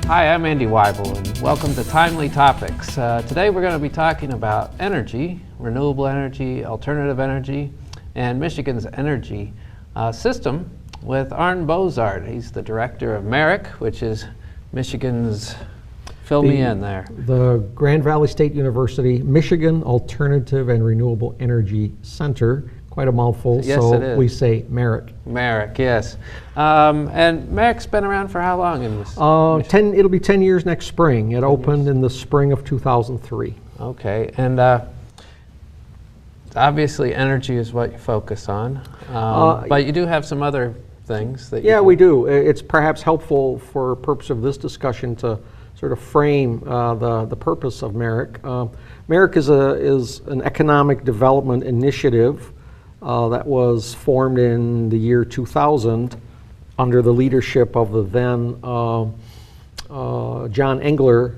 Hi, I'm Andy Wible, and welcome to Timely Topics. Today we're going to be talking about energy, renewable energy, alternative energy, and Michigan's energy system with Arn Boezaart. He's the director of MAREC, which is Michigan's, fill me in there. The Grand Valley State University Michigan Alternative and Renewable Energy Center. Quite a mouthful, Yes, so it is. we say MAREC. MAREC, yes. And MAREC's been around for how long in this? It'll be 10 years next spring. It opened in the spring of 2003. Okay, and obviously energy is what you focus on, but you do have some other things that Yeah, we do. It's perhaps helpful for purpose of this discussion to sort of frame the purpose of MAREC. MAREC is an economic development initiative that was formed in the year 2000 under the leadership of the then Governor John Engler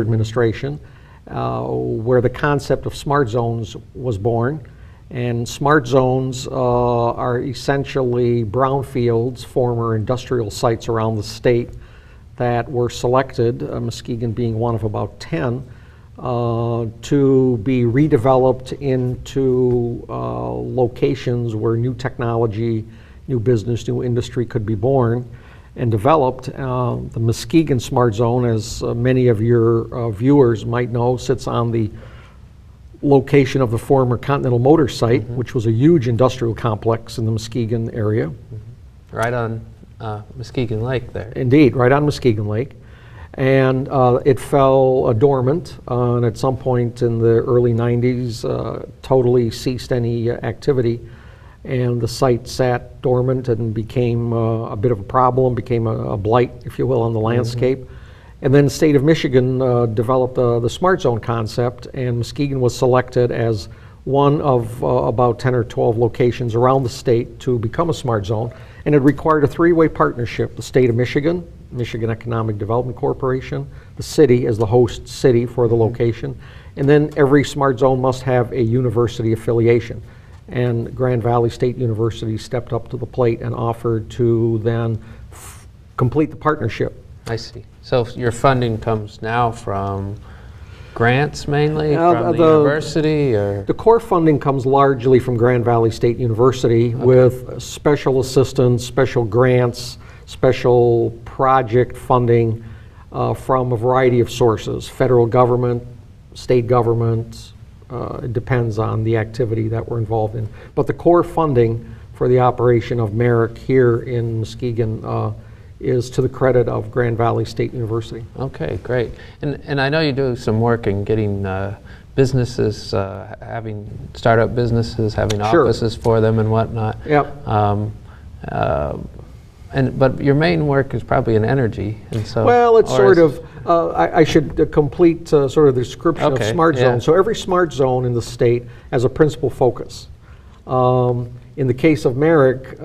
administration, where the concept of smart zones was born. And smart zones are essentially brownfields, former industrial sites around the state that were selected, Muskegon being one of about 10, to be redeveloped into locations where new technology, new business, new industry could be born and developed. The Muskegon Smart Zone, as many of your viewers might know, sits on the location of the former Continental Motor site, which was a huge industrial complex in the Muskegon area. Right on Muskegon Lake there. Indeed, right on Muskegon Lake. And it fell dormant, and at some point in the early 90s, totally ceased any activity. And the site sat dormant and became a bit of a problem, became a blight, if you will, on the landscape. And then the state of Michigan developed the Smart Zone concept, and Muskegon was selected as one of about 10 or 12 locations around the state to become a Smart Zone. And it required a three-way partnership: the state of Michigan, Michigan Economic Development Corporation, the city as the host city for the location, and then every Smart Zone must have a university affiliation. And Grand Valley State University stepped up to the plate and offered to then complete the partnership. I see. So your funding comes now from grants mainly, from the university, or? The core funding comes largely from Grand Valley State University, with special assistance, special grants, special project funding from a variety of sources: federal government, state government. It depends on the activity that we're involved in. But the core funding for the operation of MAREC here in Muskegon is to the credit of Grand Valley State University. Okay, great. And I know you do some work in getting businesses, having startup businesses, having offices for them and whatnot. Yep. But your main work is probably in energy, and so. Well, it's sort of. I should complete sort of the description of Smart Zone. So every Smart Zone in the state has a principal focus. In the case of MAREC,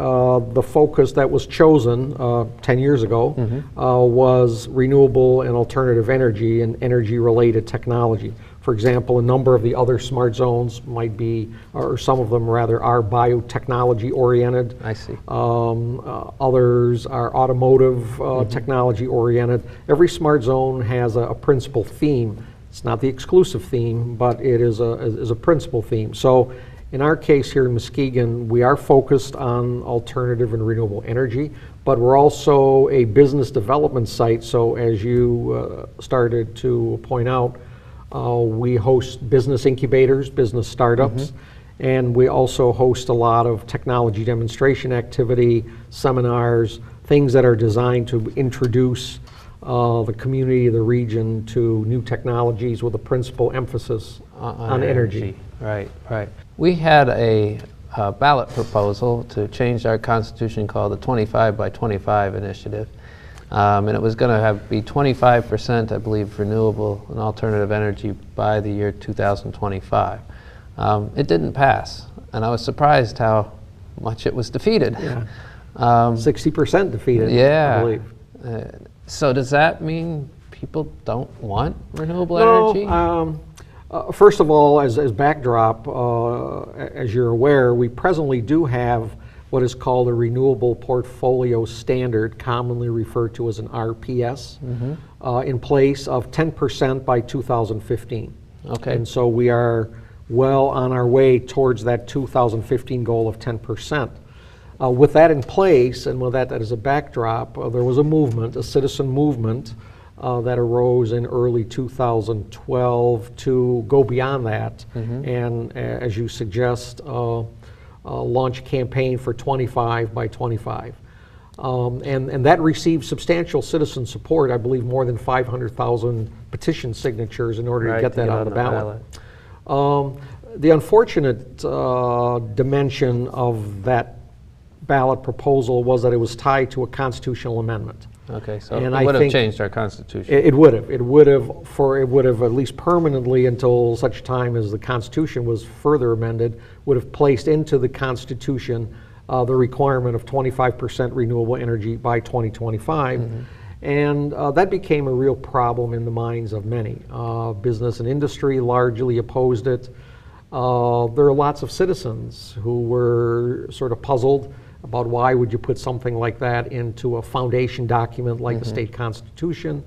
the focus that was chosen 10 years ago was renewable and alternative energy and energy-related technology. For example, a number of the other smart zones might be, or some of them rather, are biotechnology-oriented. I see. Others are automotive technology-oriented. Every smart zone has a principal theme. It's not the exclusive theme, but it is a principal theme. So in our case here in Muskegon, we are focused on alternative and renewable energy, but we're also a business development site. So as you started to point out, we host business incubators, business startups, and we also host a lot of technology demonstration activity, seminars, things that are designed to introduce the community, the region to new technologies with a principal emphasis on energy. Right, right. We had a ballot proposal to change our constitution called the 25 by 25 initiative. And it was going to be 25%, I believe, renewable and alternative energy by the year 2025. It didn't pass, and I was surprised how much it was defeated. Yeah. 60% defeated, I believe. So does that mean people don't want renewable energy? First of all, as backdrop, as you're aware, we presently do have what is called a Renewable Portfolio Standard, commonly referred to as an RPS, in place of 10% by 2015. Okay. And so we are well on our way towards that 2015 goal of 10%. With that in place, and with that as a backdrop, there was a movement, a citizen movement, that arose in early 2012 to go beyond that, and as you suggest, launch a campaign for 25 by 25. And that received substantial citizen support, I believe more than 500,000 petition signatures in order to get that on the ballot. The unfortunate dimension of that ballot proposal was that it was tied to a constitutional amendment. Okay, so And it I would have think changed our Constitution. It would have. It would have at least permanently, until such time as the Constitution was further amended, would have placed into the Constitution the requirement of 25% renewable energy by 2025. And that became a real problem in the minds of many. Business and industry largely opposed it. There are lots of citizens who were sort of puzzled about why would you put something like that into a foundation document like the state constitution.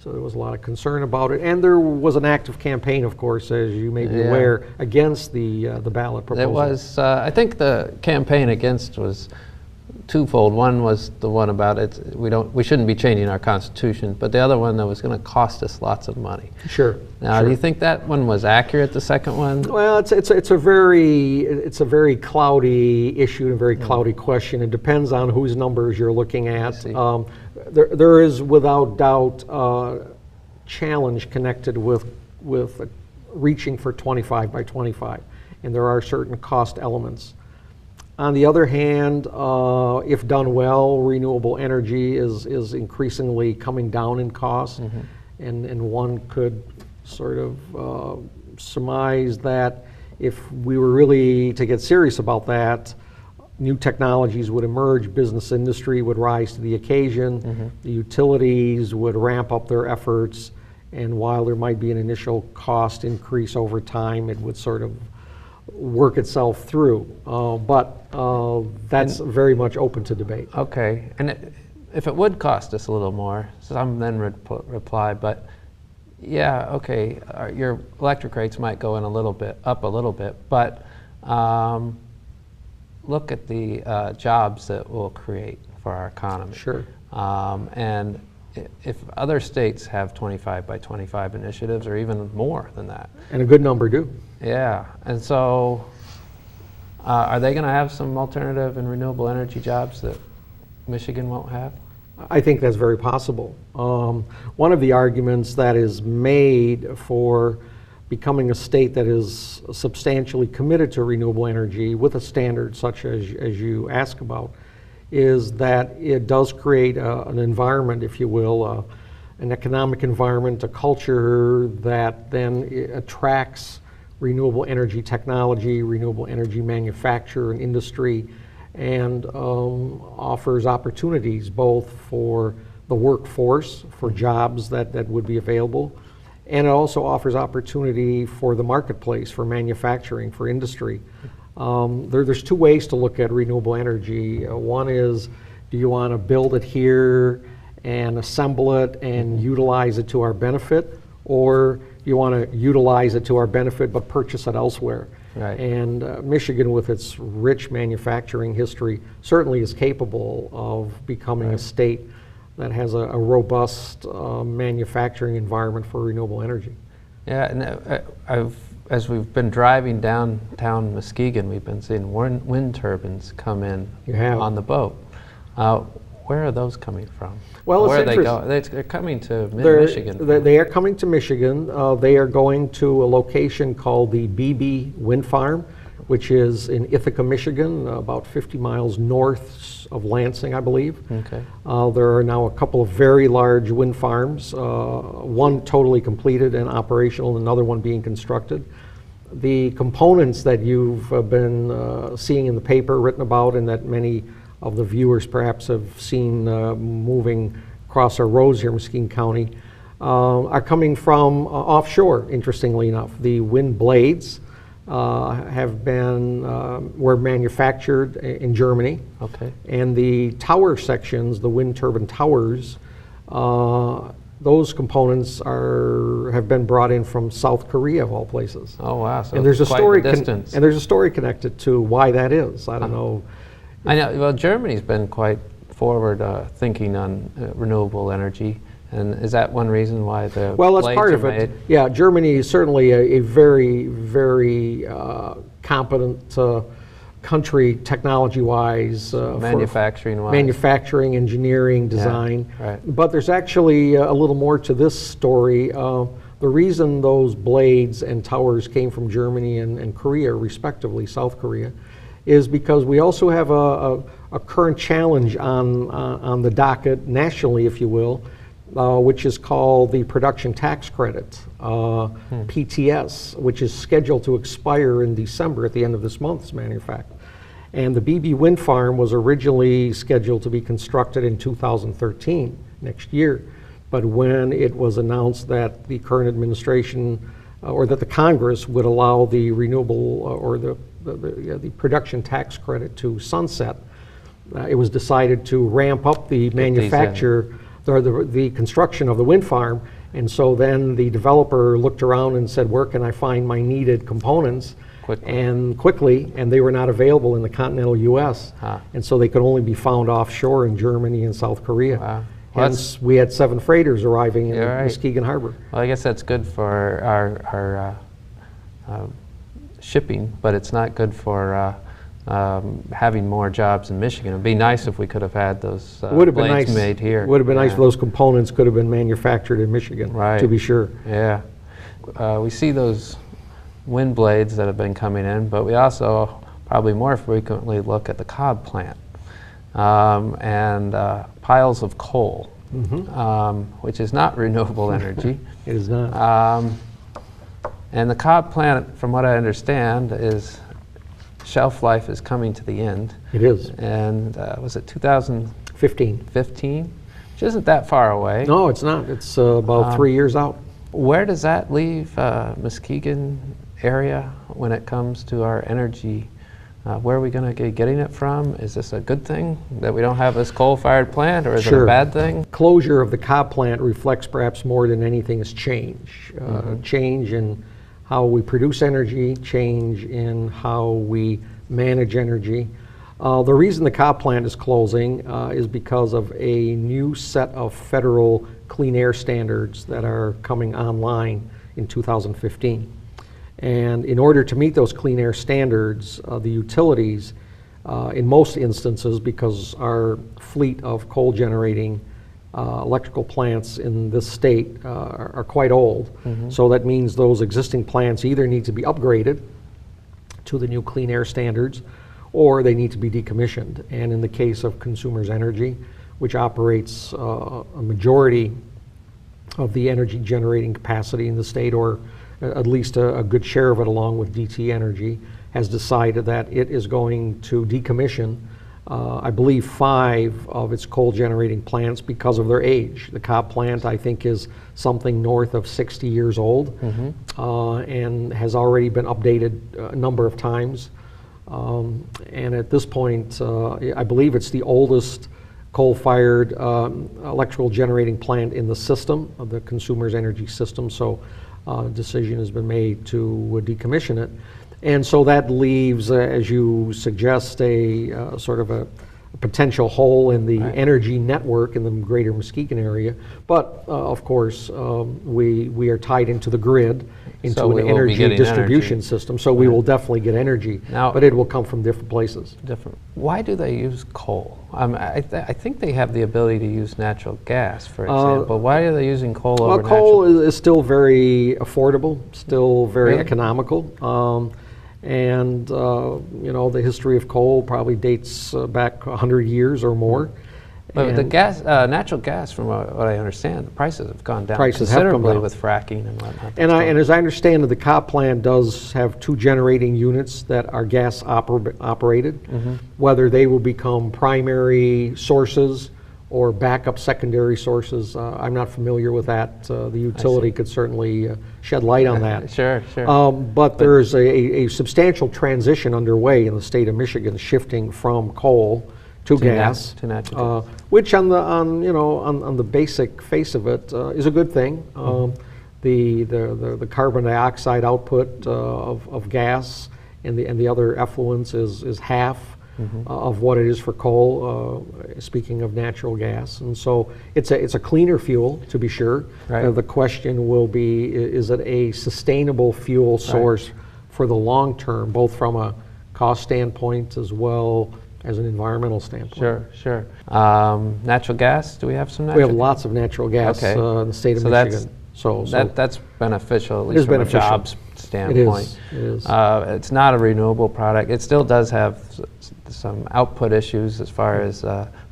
So there was a lot of concern about it. And there was an active campaign, of course, as you may be aware, against the ballot proposal. It was, I think the campaign against was twofold. One was the one about we shouldn't be changing our Constitution, but the other one that was going to cost us lots of money. Sure. Now, do you think that one was accurate, the second one? Well, it's a very cloudy issue and a very cloudy question. It depends on whose numbers you're looking at. There is without doubt challenge connected with reaching for 25 by 25, and there are certain cost elements. On the other hand, if done well, renewable energy is increasingly coming down in cost, and one could sort of surmise that if we were really to get serious about that, new technologies would emerge, business industry would rise to the occasion, the utilities would ramp up their efforts, and while there might be an initial cost increase over time, it would sort of work itself through. But that's very much open to debate. Okay, and if it would cost us a little more, some then reply, but yeah, okay, your electric rates might go in up a little bit, but look at the jobs that will create for our economy. Sure. And if other states have 25 by 25 initiatives, or even more than that. And a good number do. Yeah, and so are they going to have some alternative and renewable energy jobs that Michigan won't have? I think that's very possible. One of the arguments that is made for becoming a state that is substantially committed to renewable energy with a standard such as you ask about is that it does create an environment, if you will, an economic environment, a culture that then attracts renewable energy technology, renewable energy manufacture and industry, and offers opportunities both for the workforce, for jobs that would be available, and it also offers opportunity for the marketplace, for manufacturing, for industry. There's two ways to look at renewable energy. One is, do you want to build it here and assemble it and utilize it to our benefit, or do you want to utilize it to our benefit but purchase it elsewhere? Right. And Michigan, with its rich manufacturing history, certainly is capable of becoming a state that has a robust manufacturing environment for renewable energy. Yeah, and as we've been driving downtown Muskegon, we've been seeing wind turbines come in on the boat. Where are those coming from? Well, where are they going? They're coming to Michigan. They are coming to Michigan. They are going to a location called the BB Wind Farm, which is in Ithaca, Michigan, about 50 miles north of Lansing, I believe. Okay. There are now a couple of very large wind farms, one totally completed and operational, another one being constructed. The components that you've been seeing in the paper, written about, and that many of the viewers perhaps have seen moving across our roads here in Muskegon County, are coming from offshore, interestingly enough. The wind blades were manufactured in Germany. Okay. And the tower sections, the wind turbine towers, those components have been brought in from South Korea, of all places. Oh wow! So And there's a quite story the distance. and there's a story connected to why that is. I don't know. I know. Well, Germany's been quite forward thinking on renewable energy, and is that one reason why the Well, that's blades part are of it. made? Yeah, Germany is certainly a very, very competent country technology-wise. Manufacturing-wise. Manufacturing, engineering, design. right. But there's actually a little more to this story. The reason those blades and towers came from Germany and Korea, respectively, South Korea, is because we also have a current challenge on the docket nationally, if you will, which is called the production tax credit, PTS, which is scheduled to expire in December at the end of this month, as a matter of fact. And the BB wind farm was originally scheduled to be constructed in 2013, next year. But when it was announced that the current administration, or that the Congress would allow the renewable, or the production tax credit to sunset, it was decided to ramp up the manufacture, or the construction of the wind farm. And so then the developer looked around and said, where can I find my needed components? Quickly, and they were not available in the continental U.S. And so they could only be found offshore in Germany and South Korea. Wow. Well, hence, we had 7 freighters arriving in right. Muskegon Harbor. Well, I guess that's good for our shipping, but it's not good for having more jobs in Michigan. It'd be nice if we could have had those blades made here. Would have been nice if those components could have been manufactured in Michigan, right. to be sure. Yeah. We see those wind blades that have been coming in, but we also probably more frequently look at the cob plant and piles of coal, which is not renewable energy. It is not. And the cob plant, from what I understand, shelf life is coming to the end. It is. And was it 2015? 15. Which isn't that far away. No, it's not. It's about 3 years out. Where does that leave Muskegon area when it comes to our energy? Where are we going to be getting it from? Is this a good thing that we don't have this coal-fired plant, or is it a bad thing? Closure of the cob plant reflects perhaps more than anything is change. Change in how we produce energy, change in how we manage energy. The reason the cob plant is closing is because of a new set of federal clean air standards that are coming online in 2015. And in order to meet those clean air standards, the utilities, in most instances, because our fleet of coal generating electrical plants in this state are quite old. So that means those existing plants either need to be upgraded to the new clean air standards, or they need to be decommissioned. And in the case of Consumers Energy, which operates a majority of the energy generating capacity in the state, or at least a good share of it, along with DT Energy, has decided that it is going to decommission, I believe, 5 of its coal generating plants because of their age. The cob plant, I think, is something north of 60 years old, and has already been updated a number of times. And at this point, I believe it's the oldest coal-fired electrical generating plant in the system, of the Consumers Energy system. So decision has been made to decommission it. And so that leaves, as you suggest, a sort of a potential hole in the energy network in the greater Muskegon area. But of course, we are tied into the grid, into an energy distribution system, so we will definitely get energy, but it will come from different places. Why do they use coal? I think they have the ability to use natural gas, for example. Why are they using coal over natural? Well, coal is still very affordable, still very economical. And you know, the history of coal probably dates back 100 years or more. But the gas, natural gas, from what I understand, the prices have gone down considerably with fracking and whatnot. And as I understand it, the cob plant does have 2 generating units that are gas operated. Whether they will become primary sources or backup secondary sources. I'm not familiar with that. The utility could certainly shed light on that. Sure, sure. But there's a substantial transition underway in the state of Michigan, shifting from coal to gas, to natural gas. which on the basic face of it is a good thing. The carbon dioxide output of gas and the other effluents is half of what it is for coal, speaking of natural gas. And so it's a cleaner fuel, to be sure. Right. The question will be, is it a sustainable fuel source for the long term, both from a cost standpoint as well as an environmental standpoint? Sure, sure. Natural gas, do we have some natural We have gas? lots of natural gas in the state of Michigan. That's beneficial, at least from a jobs standpoint. It is. It's not a renewable product. It still does have some output issues as far as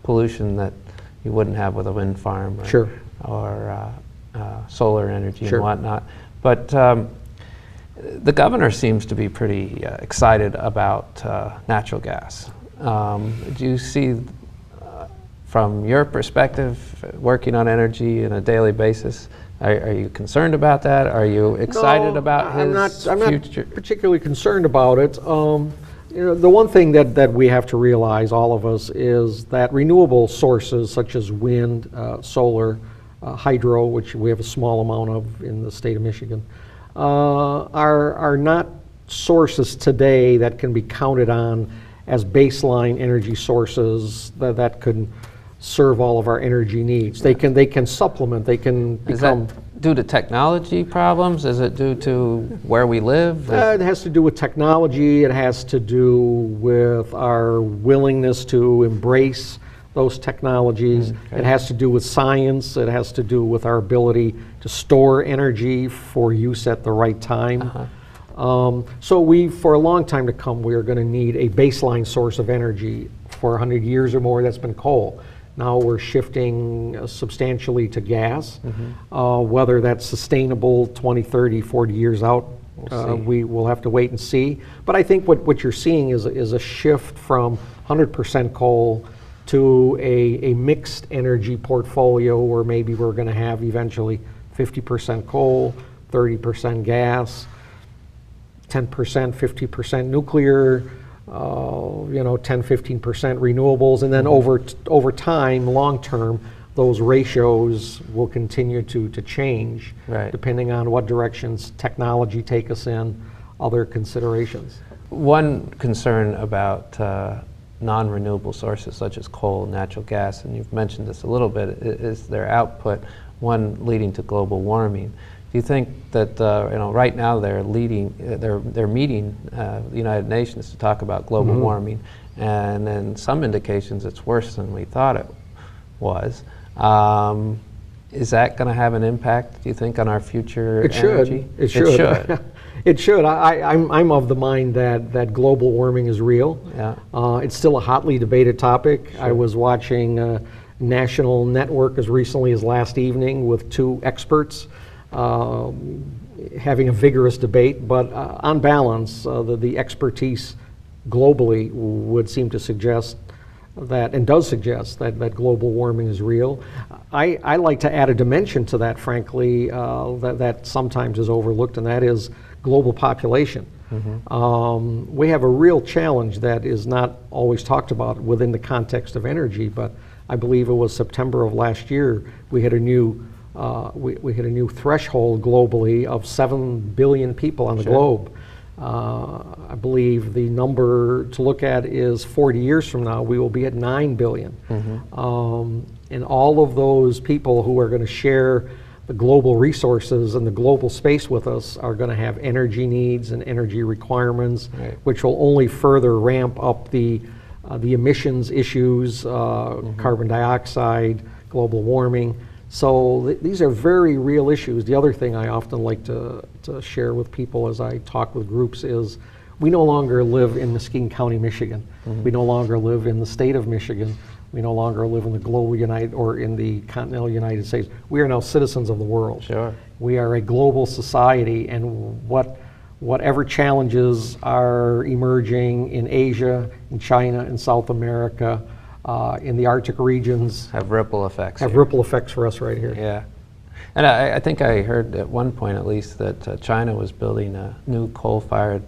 pollution that you wouldn't have with a wind farm or solar energy and whatnot. But the governor seems to be pretty excited about natural gas. Do you see, from your perspective, working on energy on a daily basis, are you concerned about that? Are you excited about his future? I'm not particularly concerned about it. The one thing that we have to realize, all of us, is that renewable sources such as wind, solar, hydro, which we have a small amount of in the state of Michigan, are not sources today that can be counted on as baseline energy sources that could serve all of our energy needs. They can supplement, they can become... Is that due to technology problems? Is it due to where we live? It has to do with technology. It has to do with our willingness to embrace those technologies. It has to do with science. It has to do with our ability to store energy for use at the right time. So for a long time to come, we are going to need a baseline source of energy. For 100 years or more, that's been coal. Now we're shifting substantially to gas. Whether that's sustainable 20, 30, 40 years out, we will have to wait and see. But I think what you're seeing is a shift from 100% coal to a mixed energy portfolio, where maybe we're going to have eventually 50% coal, 30% gas, 10%, 50% nuclear, 10, 15% renewables, and then over time, long term, those ratios will continue to change, depending on what directions technology take us in, other considerations. One concern about non-renewable sources such as coal and natural gas, and you've mentioned this a little bit, is their output, one leading to global warming. Do you think that right now they're meeting the United Nations to talk about global warming, and then some indications it's worse than we thought it was. Is that going to have an impact, do you think, on our future energy? It should. It should. I'm of the mind that global warming is real. It's still a hotly debated topic. I was watching National Network as recently as last evening with two experts having a vigorous debate, but on balance, the expertise globally would seem to suggest that, and does suggest that global warming is real. I like to add a dimension to that, frankly, that sometimes is overlooked, and that is global population. We have a real challenge that is not always talked about within the context of energy, but I believe it was September of last year, we hit a new we hit a new threshold globally of 7 billion people on the globe. I believe the number to look at is 40 years from now, we will be at 9 billion. And all of those people who are going to share the global resources and the global space with us are going to have energy needs and energy requirements, which will only further ramp up the emissions issues, carbon dioxide, global warming. So these are very real issues. The other thing I often like to share with people as I talk with groups is we no longer live in Muskegon County, Michigan. We no longer live in the state of Michigan. We no longer live in the global United or in the continental United States. We are now citizens of the world. We are a global society, and whatever challenges are emerging in Asia, in China, in South America, in the Arctic regions Have ripple effects. have here. ripple effects for us right here. Yeah. And I think I heard at one point at least that China was building a new coal-fired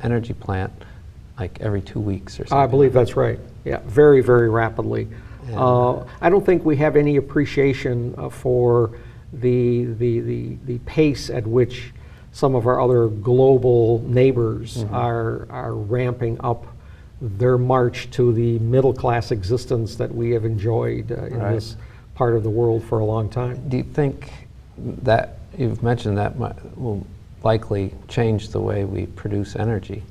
energy plant like every 2 weeks or something. I believe that's right. Yeah, very, very rapidly. And, I don't think we have any appreciation for the pace at which some of our other global neighbors are ramping up their march to the middle-class existence that we have enjoyed in Right. this part of the world for a long time. Do you think that, you've mentioned that will likely change the way we produce energy.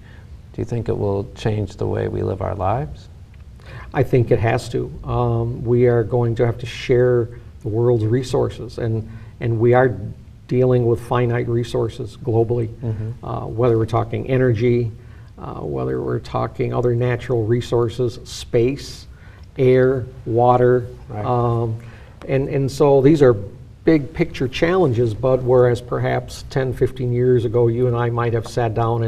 Do you think it will change the way we live our lives? I think it has to. We are going to have to share the world's resources, and we are dealing with finite resources globally, whether we're talking energy, whether we're talking other natural resources, space, air, water. Right. And so these are big picture challenges, but whereas perhaps 10, 15 years ago you and I might have sat down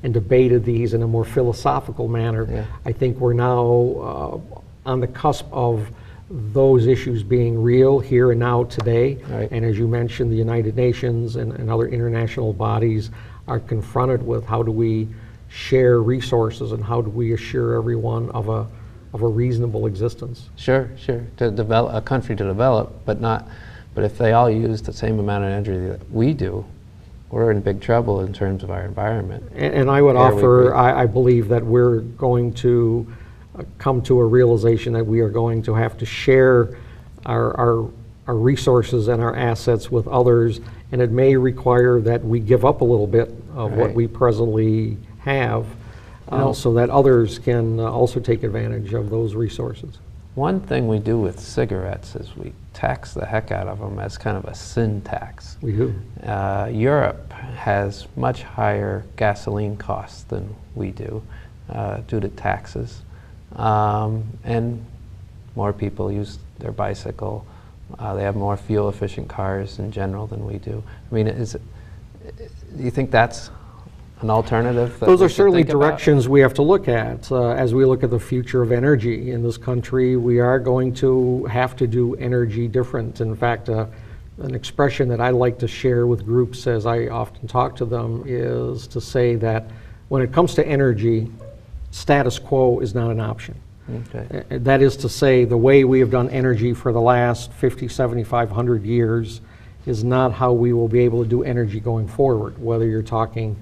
and debated these in a more philosophical manner, Yeah. I think we're now on the cusp of those issues being real here and now today. Right. And as you mentioned, the United Nations and other international bodies are confronted with how do we share resources and how do we assure everyone of a reasonable existence. Sure. To develop a country to develop, but if they all use the same amount of energy that we do, we're in big trouble in terms of our environment. And I would Air we offer, breathe. I believe that we're going to come to a realization that we are going to have to share our resources and our assets with others, and it may require that we give up a little bit of what Right. we presently have, No. so that others can also take advantage of those resources. One thing we do with cigarettes is we tax the heck out of them as kind of a sin tax. We do. Europe has much higher gasoline costs than we do due to taxes. And more people use their bicycle. They have more fuel efficient cars in general than we do. I mean, do you think that's an alternative? That Those we are should certainly think about? directions we have to look at. As we look at the future of energy in this country, we are going to have to do energy different. In fact, an expression that I like to share with groups as I often talk to them is to say that when it comes to energy, status quo is not an option. Okay. That is to say, the way we have done energy for the last 50, 75, 100 years is not how we will be able to do energy going forward, whether you're talking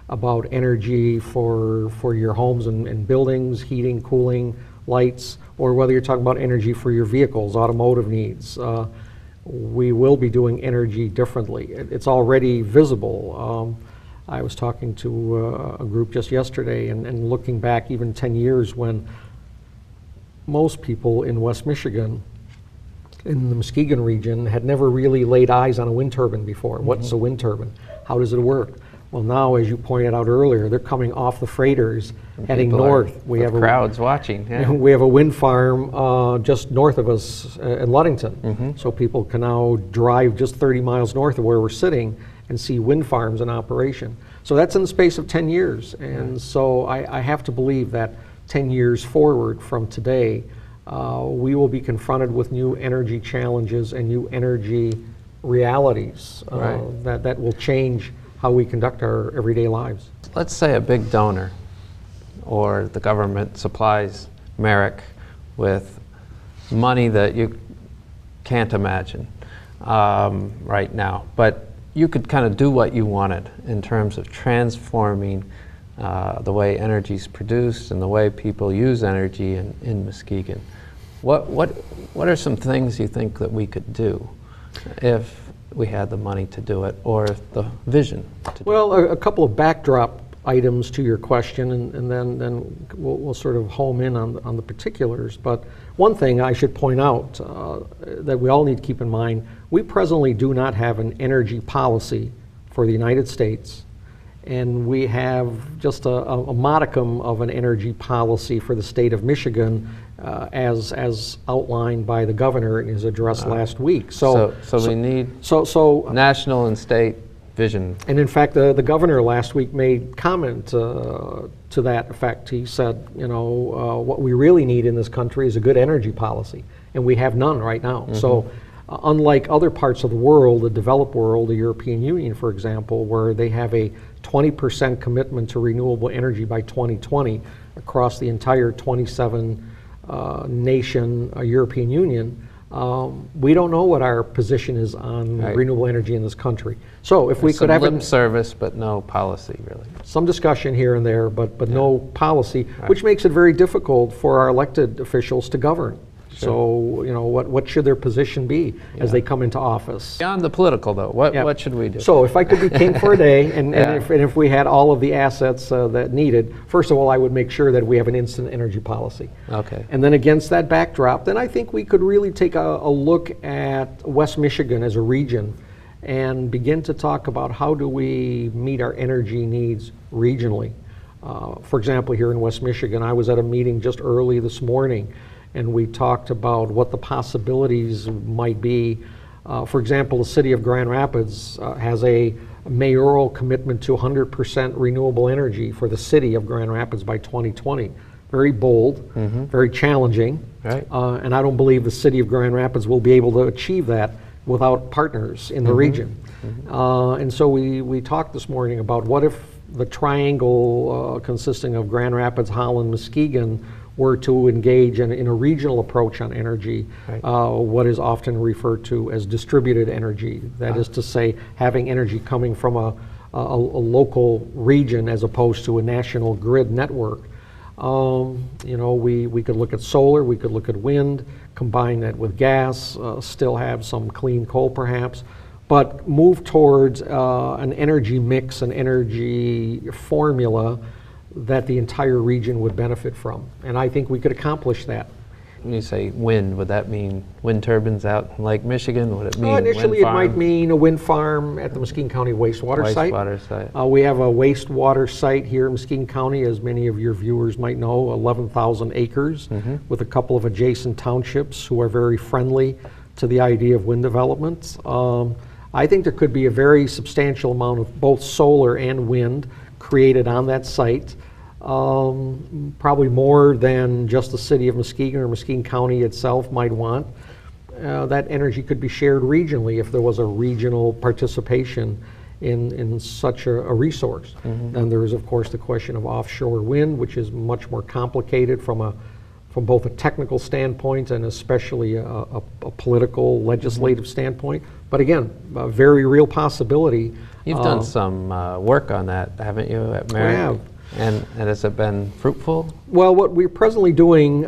about energy for your homes and buildings, heating, cooling, lights, or whether you're talking about energy for your vehicles, automotive needs. We will be doing energy differently. It's already visible. I was talking to a group just yesterday and looking back even 10 years when most people in West Michigan, in the Muskegon region, had never really laid eyes on a wind turbine before. What's a wind turbine? How does it work? Well, now, as you pointed out earlier, they're coming off the freighters, heading People are- north. We the have crowds watching. Yeah. we have a wind farm just north of us in Ludington. So people can now drive just 30 miles north of where we're sitting and see wind farms in operation. So that's in the space of 10 years. And so I have to believe that 10 years forward from today, we will be confronted with new energy challenges and new energy realities Right. that will change how we conduct our everyday lives. Let's say a big donor or the government supplies MAREC with money that you can't imagine right now, but you could kind of do what you wanted in terms of transforming the way energy is produced and the way people use energy in Muskegon. What are some things you think that we could do if we had the money to do it, or the vision to do Well, a couple of backdrop items to your question, and then we'll sort of home in on the particulars. But one thing I should point out that we all need to keep in mind, we presently do not have an energy policy for the United States, and we have just a modicum of an energy policy for the state of Michigan as outlined by the governor in his address last week. So we need So national and state vision. And in fact, the governor last week made comment to that effect. He said, you know, what we really need in this country is a good energy policy, and we have none right now. So unlike other parts of the world, the developed world, the European Union, for example, where they have a 20% commitment to renewable energy by 2020 across the entire 27 nation European Union, we don't know what our position is on renewable energy in this country. So if we could have lip service, but no policy, really. Some discussion here and there, but no policy, which makes it very difficult for our elected officials to govern. So, you know, what should their position be as they come into office? Beyond the political, though, what should we do? So if I could be king for a day, and if we had all of the assets that needed, first of all, I would make sure that we have an instant energy policy. Okay. And then against that backdrop, then I think we could really take a look at West Michigan as a region and begin to talk about how do we meet our energy needs regionally. For example, here in West Michigan, I was at a meeting just early this morning, and we talked about what the possibilities might be. For example, the city of Grand Rapids has a mayoral commitment to 100% renewable energy for the city of Grand Rapids by 2020. Very bold, very challenging, and I don't believe the city of Grand Rapids will be able to achieve that without partners in the region. And so we talked this morning about what if the triangle consisting of Grand Rapids, Holland, Muskegon were to engage in a regional approach on energy, what is often referred to as distributed energy. That is to say, having energy coming from a local region as opposed to a national grid network. You know, we could look at solar, we could look at wind, combine that with gas, still have some clean coal perhaps, but move towards an energy mix, an energy formula that the entire region would benefit from. And I think we could accomplish that. When you say wind, would that mean wind turbines out in Lake Michigan? Would it mean initially wind farm? It might mean a wind farm at the Muskegon County wastewater site. We have a wastewater site here in Muskegon County, as many of your viewers might know, 11,000 acres with a couple of adjacent townships who are very friendly to the idea of wind development. I think there could be a very substantial amount of both solar and wind created on that site, probably more than just the city of Muskegon or Muskegon County itself might want. That energy could be shared regionally if there was a regional participation in such a resource. Then there is, of course, the question of offshore wind, which is much more complicated from both a technical standpoint and especially a political, legislative standpoint. But again, a very real possibility. You've done some work on that, haven't you, at MAREC? I have. And has it been fruitful? Well, what we're presently doing,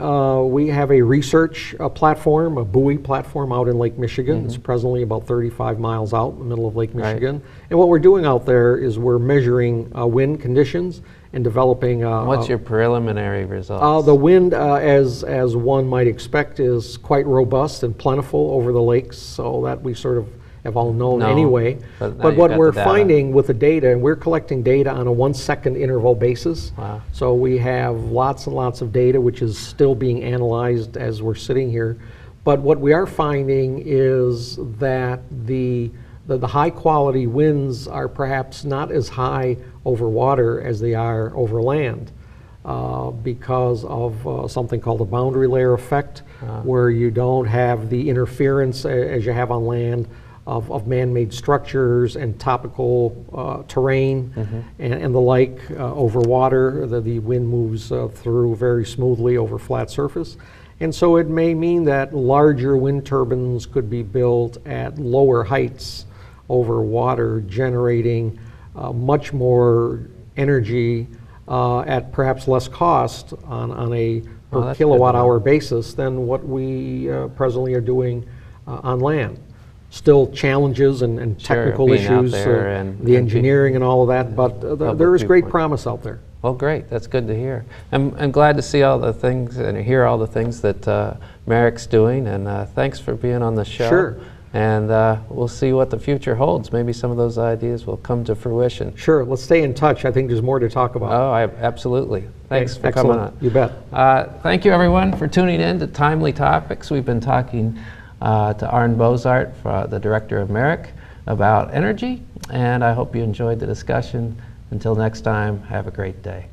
we have a research platform, a buoy platform out in Lake Michigan. It's presently about 35 miles out in the middle of Lake Michigan. And what we're doing out there is we're measuring wind conditions and developing. What's your preliminary results? The wind, as one might expect, is quite robust and plentiful over the lakes, so that we sort of have all known anyway. But what we're finding with the data, and we're collecting data on a 1 second interval basis. So we have lots and lots of data which is still being analyzed as we're sitting here. But what we are finding is that the high quality winds are perhaps not as high over water as they are over land. Because of something called the boundary layer effect, where you don't have the interference as you have on land of man-made structures and topical terrain and the like over water. The wind moves through very smoothly over flat surface. And so it may mean that larger wind turbines could be built at lower heights over water, generating much more energy at perhaps less cost on a per kilowatt hour basis than what we presently are doing on land. Still challenges and technical issues, the engineering and all of that, but there is great promise out there. Well, great. That's good to hear. I'm glad to see all the things and hear all the things that MAREC's doing, and thanks for being on the show. Sure. And we'll see what the future holds. Maybe some of those ideas will come to fruition. Sure. Let's stay in touch. I think there's more to talk about. Oh, absolutely. Thanks for coming on. You bet. Thank you, everyone, for tuning in to Timely Topics. We've been talking to Arn Boezaart, the director of MAREC. about energy, and I hope you enjoyed the discussion. Until next time, have a great day.